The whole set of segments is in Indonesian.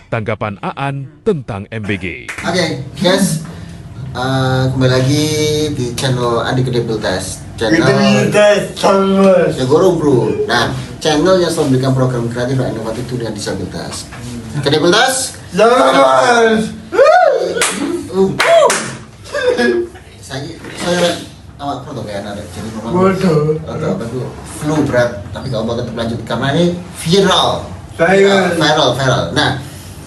tanggapan Aan tentang MBG. Oke, guys, kembali lagi di channel Andi Gede Piltes. Channel Segoro Bro. Nah, channel yang selalu memberikan program kreatif dan inovatif dunia disabilitas. Gede Piltes. Saya awak proto kayak ada jadi memang apa itu flu berat, tapi kalau mau tetap lanjut karena ini viral. Nah,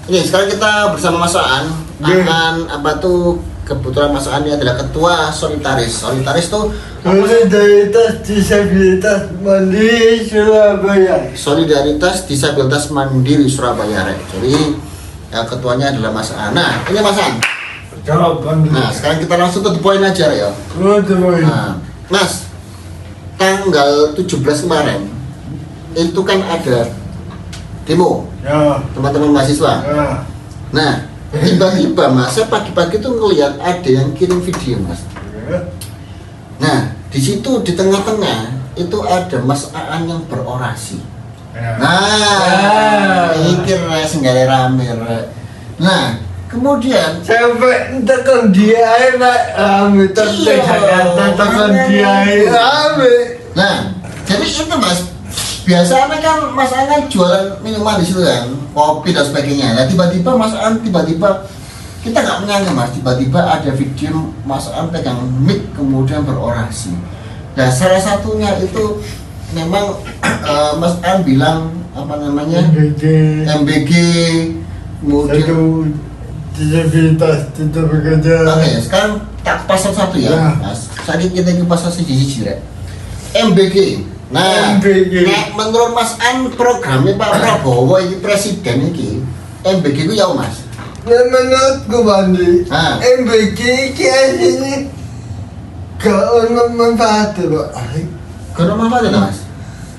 ini sekarang kita bersama Mas Aan akan apa tuh, kebetulan Mas Aan ini adalah ketua Solitaris. Solitaris tuh Solidaritas Disabilitas Mandiri Surabaya. Solidaritas Disabilitas Mandiri Surabaya. Jadi ya, ketuanya adalah Mas Aan. Nah, ini Mas Aan. Nah, sekarang kita langsung ke poin aja ya. Nah, Mas, tanggal 17 kemarin itu kan ada demo teman-teman mahasiswa. Nah, tiba-tiba Mas, saya pagi-pagi tuh ngelihat ada yang kirim video Mas. Nah, di situ di tengah-tengah itu ada Mas Aan yang berorasi. Nah, ini kira senggale rame. Nah, kemudian sampai tekan dia rame, tekan dia rame. Nah, jadi itu Mas, biasanya kan Mas Aan kan jualan minuman di situ kan, kopi dan sebagainya. Nah, tiba-tiba Mas Aan kita nggak menyangka Mas, tiba-tiba ada video Mas Aan pegang mic kemudian berorasi. Nah, salah satunya itu memang Mas Aan bilang apa namanya MBG kemudian disabilitas tetap bekerja. Oke, sekarang tak pasal satu ya, Mas. Tadi kita ke pasal siji ya. MBG. Nah, MBG. Nah, menurut Mas Aan programnya Pak Prabowo ini presiden ini MBG itu ya Mas. Dan menurutku Bandi, Ah. MBG ini gak ada manfaat loh. Kenapa manfaatnya Mas?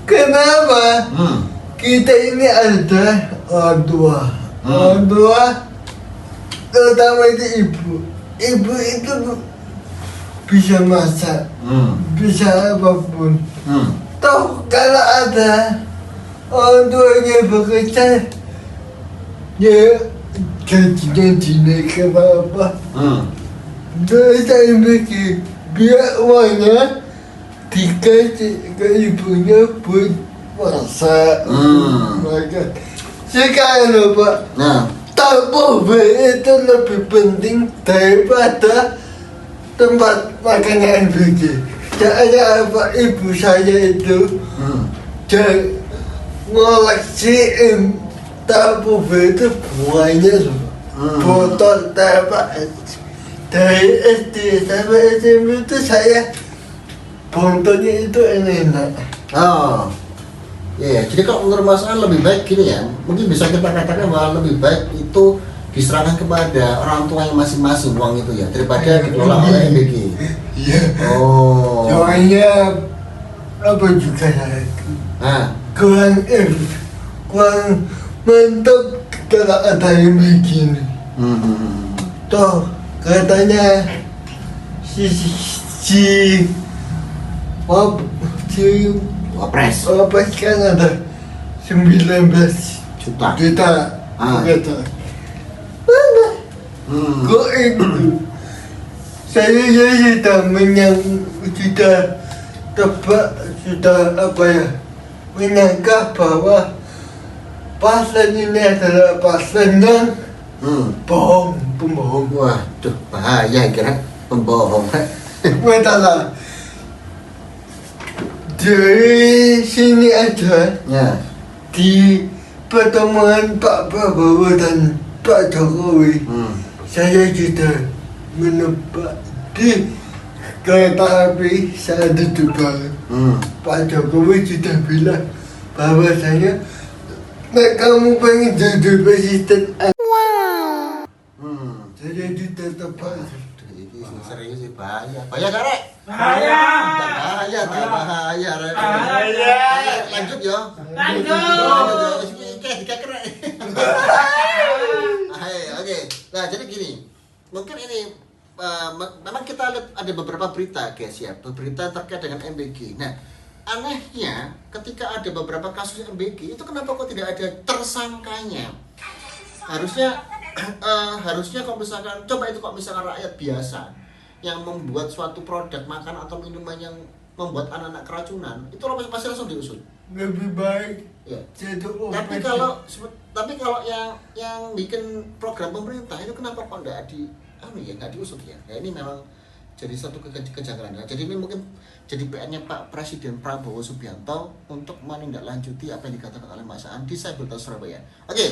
Kenapa? Kita ini ada orang tua. Orang tua terutama itu ibu itu bisa masak, bisa apapun. Toh kalau ada orang tuanya bekerja, ya gajinya dinaik apa? Terus saya mikir biar uangnya dikasih ke ibunya buat masak, makan. Sekarang Pak. Nah, Tabung itu lebih penting daripada tempat makannya MBG. Soalnya apa, ibu saya itu ngoleksi tabung itu banyak botol dari SD sampai SMP itu saya botolnya itu enak. oh. Ya, jadi kalau menurut Mas Aan lebih baik gini ya, mungkin bisa kita katakan bahwa lebih baik itu diserahkan kepada orang tua yang masing-masing uang itu ya, daripada dikelola oleh MBG. Iya. Oh. Soalnya apa juga ya? kurang mantap kalau ada yang begini. Toh katanya si Wapres kan ada 19 juta. Gitu. Mana? Kok itu? Saya sudah tebak, sudah apa ya, menyangka bahwa pasien ini adalah pasien yang pembohong. Waduh, bahaya kira pembohong. Masalah dari sini aja Ya. di pertemuan Pak Prabowo dan Pak Jokowi, saya sudah menebak di kereta api saat duduk bareng. Pak Jokowi sudah bilang bahwasanya kamu pengen jadi presiden. Saya sudah tebak. Serius sih, bahaya karek. Bahaya. Lanjut ya. Oke. Nah, jadi gini. Mungkin ini memang kita lihat ada beberapa berita guys ya, berita terkait dengan MBG. Nah, anehnya ketika ada beberapa kasus MBG itu kenapa kok tidak ada tersangkanya? harusnya kalau misalkan coba itu kalau misalkan rakyat biasa yang membuat suatu produk makan atau minuman yang membuat anak-anak keracunan, itu pasti langsung diusut. Lebih baik Ya. jadi Tapi kalau yang bikin program pemerintah itu kenapa kok nggak diusut ya? Ya ini memang jadi satu kejanggalan. Ya. Jadi ini mungkin jadi PR-nya Pak Presiden Prabowo Subianto untuk menindaklanjuti apa yang dikatakan oleh Mas Aan di Disabilitas Surabaya. Oke.